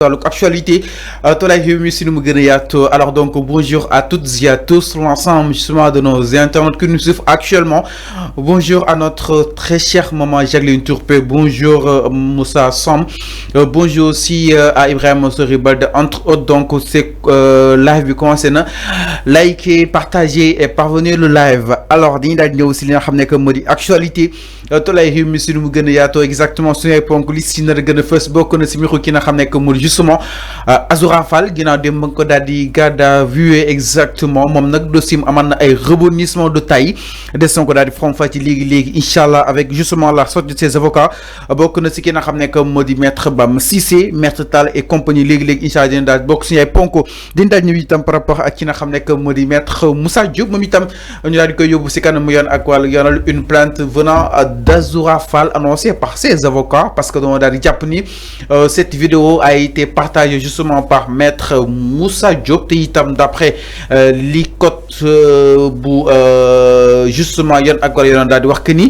Actualité, alors donc bonjour à toutes et à tous, l'ensemble justement de nos internautes que nous suivent actuellement. Bonjour à notre très chère maman Jacqueline Tourpé, bonjour Moussa Sam, bonjour aussi à Ibrahim Soribald, entre autres. Donc c'est live commencé na liker, partager et parvenir le live. Alors dañuy daal ñëw si li nga xam ne que moo di actualité tolay réew mi si nu mu gën a yaatoo exactement suñu ponk li si nar a gën a fës bokk na si micro ki nga xam ne que moo di justement Azoura Fall ginnaaw dem ba ko daal di garde à vue exactement moom nag dossier aman na ay rebondissement de taille des na ko daal di faram-fàcce léegi inchallah avec justement la sortie de ses avocats bokk na si ki nga xam ne que moo di maître Bam Cissé, maître Tall et compagnie léegi inchallah dina daal bokk suñu ay ponk dina daal ñëw itam par rapport ak ki nga xam ne que moo di maître Moussa Diop moom itam ñu daal di koy yóbbu si kanam yoon ak wàllu yoonal une plainte venant d'Azoura Fall annoncée par ses avocats parce que dans daal di jàpp ni cette vidéo a été partagée justement par maître Moussa Diop te itam d'après li code bu justement yoon ak wàllu yoonal daal di wax que ni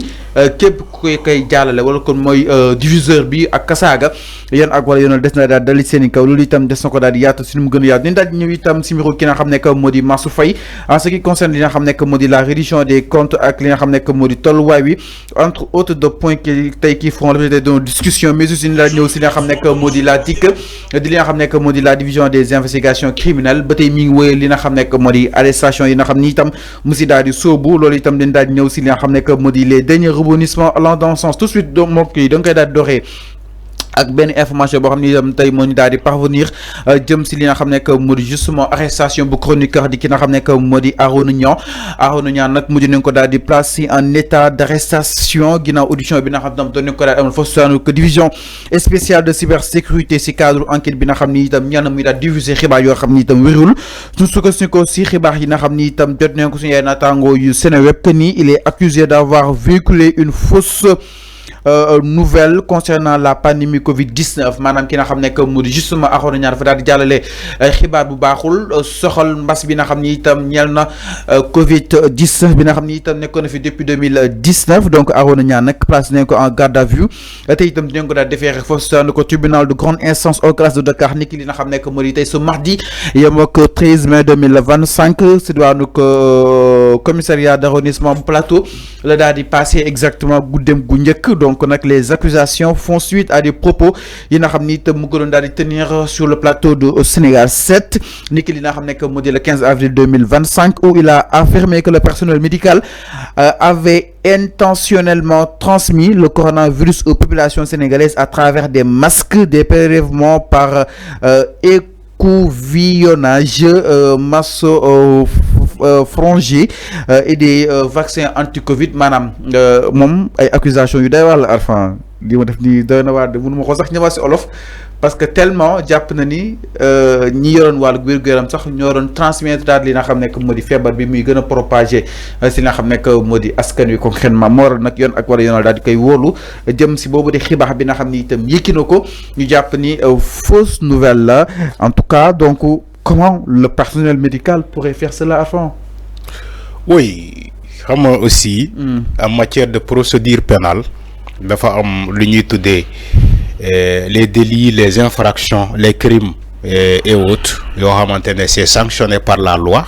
képp ku koy jàllale wala kon mooy diffuseur bi ak kasaaga yéen ak wala yoonal des na daal dali seen i kaw loolu itam des na ko daal di yaatu si nu mu gën a yaatu dañ daal di ñëw itam si mbiru ki nga xam ne que moo di Mansour Faye en ce qui concerne li nga xam ne que moo di la reddition des comptes ak li nga xam ne que moo di tolluwaay wi entre autres de points qui tey qui feront l'objet de discussion mais aussi ñu daal ñëw si li nga xam ne que moo di la DIC di li nga xam ne que moo di la division des investigations criminelles ba tey mi ngi wéy li nga xam ne que moo di arrestation yi nga xam ni itam mu si daal di sóobu loolu itam dañ daal di ñëw si li nga xam ne que moo di les derniers rebondissements allant dans ce sens tout de suite donc mbokk yi da nga koy daal di doxee ak benn information boo xam ni itam tey moo ñu daal di parvenir jëm si li nga xam ne que moo di justement arrestation bu chroniqueur di ki nga xam ne que moo di Arouna Niang nag mujj nañ ko daal di placer en état d'arrestation ginnaaw audition bi nga xam tam doon nañ ko daal amal foofu que division spéciale de cybersécurité si cadre enquête bi nga xam ni itam ñaan muy daal diffuser xibaar yoo xam ni itam wérul suñu sukkandiku si xibaar yi nga xam ni itam jot nañ ko suñu ay naataangoo yu Seneweb que ni il est accusé d'avoir véhiculé une fausse nouvelle concernant la pandémie Covid-19 maanaam ki nga xam ne que mu di justement Arouna Niang dafa daal di jàllale xibaar bu baaxul soxal mbas bi nga xam ni itam ñeel na Covid-19 bi nga xam ni itam nekkoon na fi depuis 2019 donc Arouna Niang nag placé nañ ko en garde à vue te itam dinañ ko daal defeere foofu sànni ko tribunal de grande instance hors classe de Dakar niki li nga xam ne que mu di tey ce mardi yem ak 13 mai 2025 si diwaanu commissariat d'arrondissement Plateau la daal di passé exactement guddeem gu njëkk donc les accusations font suite à des propos yi nga xam ni itam mu ko doon daal di tenir sur le plateau de Sénégal 7 niki li nga xam ne que mu di le 15 avril 2025 où il a affirmé que le personnel médical avait intentionnellement transmis le coronavirus aux populations sénégalaises à travers des masques, des prélèvements par écouvillonnage frangé et des vaccins anti-Covid maanaam moom ay accusations yu day wàll arfan li ma def nii doy na waar de mënu ma ko sax ñëwaat si olof parce que tellement jàpp na ni ñi yoroon wàllu wér-gu-yaram sax ñoo doon transmettre daal li nga xam ne que moo di feebar bi muy gën a propagé si nga xam ne que moo di askan wi concrètement moo waral nag yoon ak wala yoonal daal di koy wóolu jëm si boobu di xibaar bi nga xam ni itam yëkki na ko ñu jàpp ni fausse nouvelle la en tout cas donc comment le personnel médical pourrait faire cela avant? Oui, xam nga aussi en matière de procédure pénale dafa am lu ñuy tuddee les délits, les infractions, les crimes et autres yoo xamante ne c'est sanctionné par la loi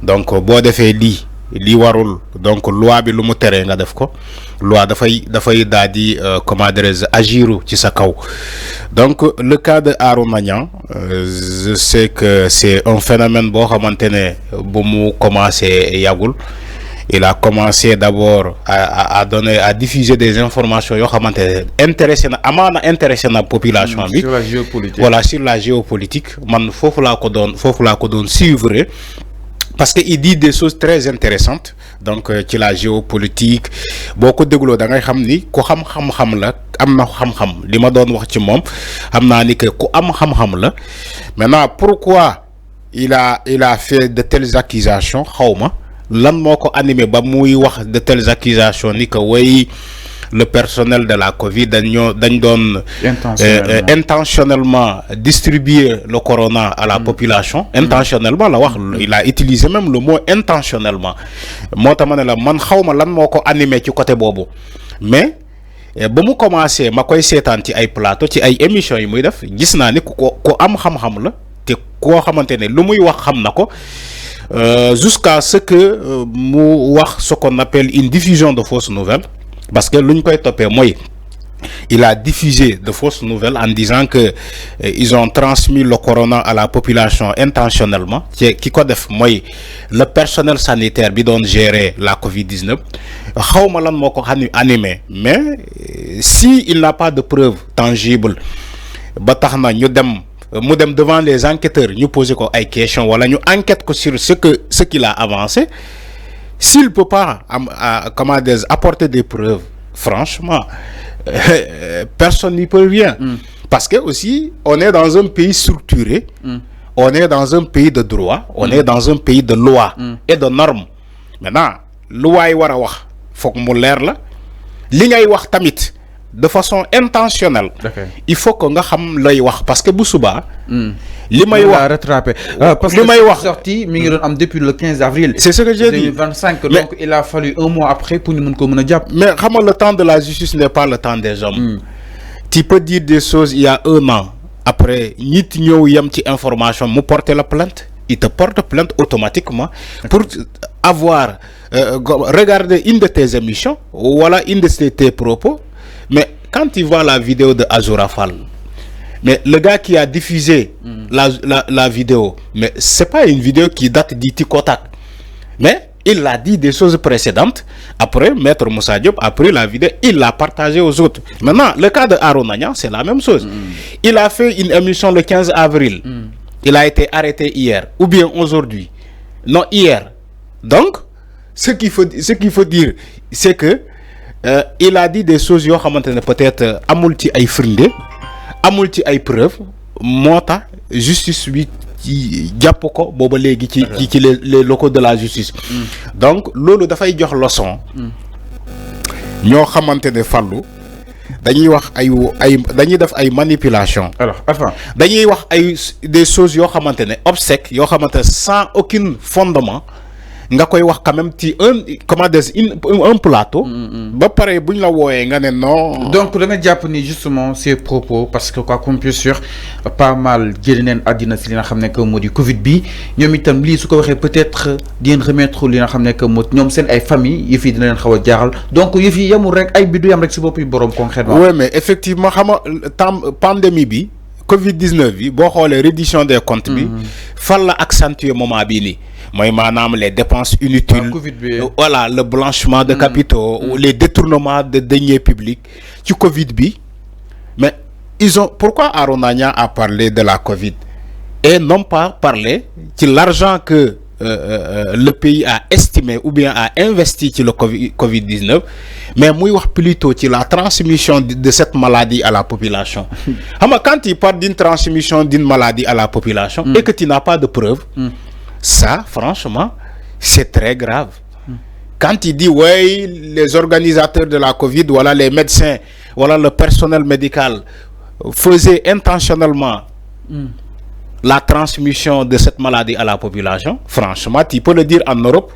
donc boo defee lii warul donc loi bi lu mu teree nga def ko loi dafay daal di comment dirais-je agiru ci sa kaw donc le cas de Arouna Niang je sais que c'est un phénomène boo xamante ne bu mu commencé yàggul il a commencé d'abord à donner à diffuser des informations yoo xamante ne intéressé na population bi sur la géopolitique. Voilà, sur la géopolitique man foofu laa ko doon suivre parce que il dit des choses très intéressantes donc ci la géopolitique boo ko dégloo da ngay xam ni ku am xam-xam la am na xam-xam li ma doon wax ci moom xam naa ni que ku am xam-xam la maintenant pourquoi il a fait de telles accusations xawma lan moo ko animé ba muy wax de telles accusations ni que way le personnel de la Covid dañ doon intentionnellement distribuer le corona à la population intentionnellement la wax il a utilisé même le mot intentionnellement moo tax ma ne la man xawma lan moo ko animé ci côté boobu mais ba mu commencé ma koy seetaan ci ay plateau ci ay émissions yi muy def gis naa ni ko am xam-xam la te koo xamante ne lu muy wax xam na ko jusqu'à ce que mu wax ce qu'on appelle une diffusion de fausses nouvelles parce que lu ñu koy toppee mooy il a diffusé de fausses nouvelles en disant que ils ont transmis le corona à la population intentionnellement qui ko def mooy le personnel sanitaire bi doon gérer la Covid-19 xawma lan moo ko animé mais si il n'a pas de preuve tangible ba tax na ñu dem mu dem devant les enquêteurs ñu poser ko ay questions wala ñu enquête ko sur ce qu'il a avancé s'il peut pas comment dire apporter des preuves franchement personne n'y peut rien parce que aussi on est dans un pays structuré on est dans un pays de droit on est dans un pays de loi et de normes maintenant loi yi war a wax foog mu leer la li ngay wax tamit de façon intentionnelle il faut que nga xam lay wax parce que bu subaa li may wax rattraper parce que li wax sorti mi ngi doon am depuis le 15 avril c'est ce que j'ai dit 2025 donc il a fallu un mois après pour ñu mën ko mën a jàpp mais xam nga le temps de la justice n'est pas le temps des hommes tu peux dire des choses il y a un an après nit ñëw yem ci information mu porter la plainte il te porte plainte automatiquement pour avoir regardé une de tes émissions wala une de tes propos mais quand tu vois la vidéo de Azoura Fall mais le gars qui a diffusé la vidéo mais c'est pas une vidéo qui date du tic au tac mais il a dit des choses précédentes après Maître Moussa Diop a pris la vidéo il l'a partagé aux autres maintenant le cas de Arona Niang c'est la même chose il a fait une émission le 15 avril il a été arrêté hier ou bien aujourd'hui non hier donc ce qu'il faut dire c'est que il a dit des choses yoo xamante ne peut-être amul ci ay firnde amul ci ay preuves moo tax justice bi ci jàpp ko booba léegi ci les locaux de la justice donc loolu dafay jox leçon ñoo xamante ne fàllu dañuy wax ay dañuy def ay manipulation alors enfin dañuy wax ay des choses yoo xamante ne obsèques yoo xamante ne sans aucun fondement nga koy wax quand même ci un plateau ba pare bu ñu la wooyee nga ne non donc da nga jàpp ni justement ces propos parce que quoi qu'on puisse dire pas mal jëli neen àddina si li nga xam ne que moo di Covid bi ñoom itam lii su ko waxee peut-être di leen remettre li nga xam ne que moo ñoom seen ay famille yëf yi dina leen xaw a jaaxal donc yëf yi yemul rek ay bi du yam rek si bopp yi boroom concrètement oui mais effectivement xam nga temps pandémie bi Covid-19 bi boo xoolee reddition des comptes bi fan la accentuer moment bii nii mooy maanaam les dépenses inutiles voilà le blanchiment de capitaux les détournements de deniers publics ci Covid bi mais pourquoi Arona Niang a parlé de la Covid et non pas parlé ci l'argent que le pays a estimé ou bien a investi ci le Covid-19 mais muy wax plutôt ci la transmission de cette maladie à la population xam nga quand il parle d'une transmission d'une maladie à la population et que tu n'as pas de preuve ça franchement c'est très grave quand il dit ouais les organisateurs de la Covid voilà les médecins voilà le personnel médical faisaient intentionnellement la transmission de cette maladie à la population franchement tu peux le dire en Europe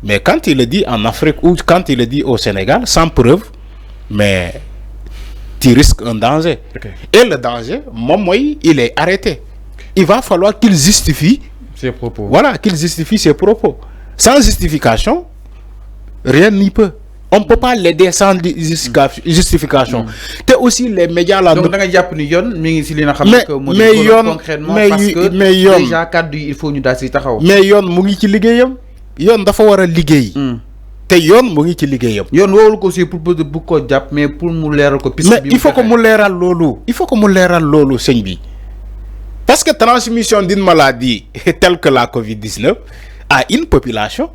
mais quand il le dit en Afrique ou quand il le dit au Sénégal sans preuve mais tu risques un danger et le danger moom mooy il est arrêté il va falloir qu'il justifie ses propos. Voilà, qu'il justifie ses propos. Sans justification, rien n'y peut. On ne peut pas l'aider sans justification. T'es aussi les médias là. Donc, déjà, cadre, il faut nous dasser. Mais yon, mu ci liggéeyam. Yon dafa wara liggéey. Te yon mu ngi ci liggéeyam. Yon wowul ko ci pour bu ko japp mais pour mu léral ko piste bi. Mais il faut que mu léral lolu. Il faut que mu léral lolu sëñ bi. Parce que transmission d'une maladie telle que la Covid-19 à une population,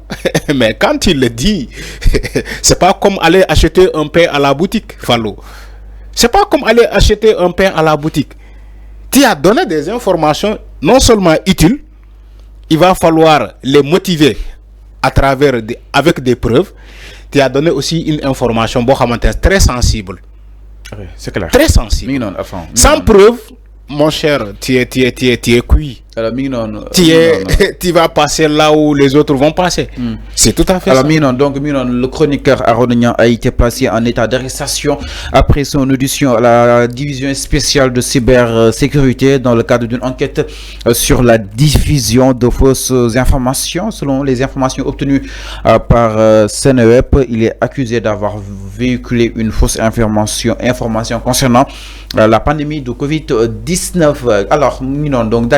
mais quand il le dit, c'est pas comme aller acheter un pain à la boutique, Fallou. C'est pas comme aller acheter un pain à la boutique. Tu as donné des informations non seulement utiles, il va falloir les motiver à travers avec des preuves. Tu as donné aussi une information très sensible. Oui, c'est clair. Très sensible. Sans preuve. Mon cher, tu es cuit. alors tu vas passer là où les autres vont passer. C'est tout à fait alors, ça. Donc le chroniqueur Aronia a été placé en état d'arrestation après son audition à la division spéciale de cybersécurité dans le cadre d'une enquête sur la diffusion de fausses informations. Selon les informations obtenues par Seneweb, il est accusé d'avoir véhiculé une fausse information concernant la pandémie de Covid-19. Alors, donc,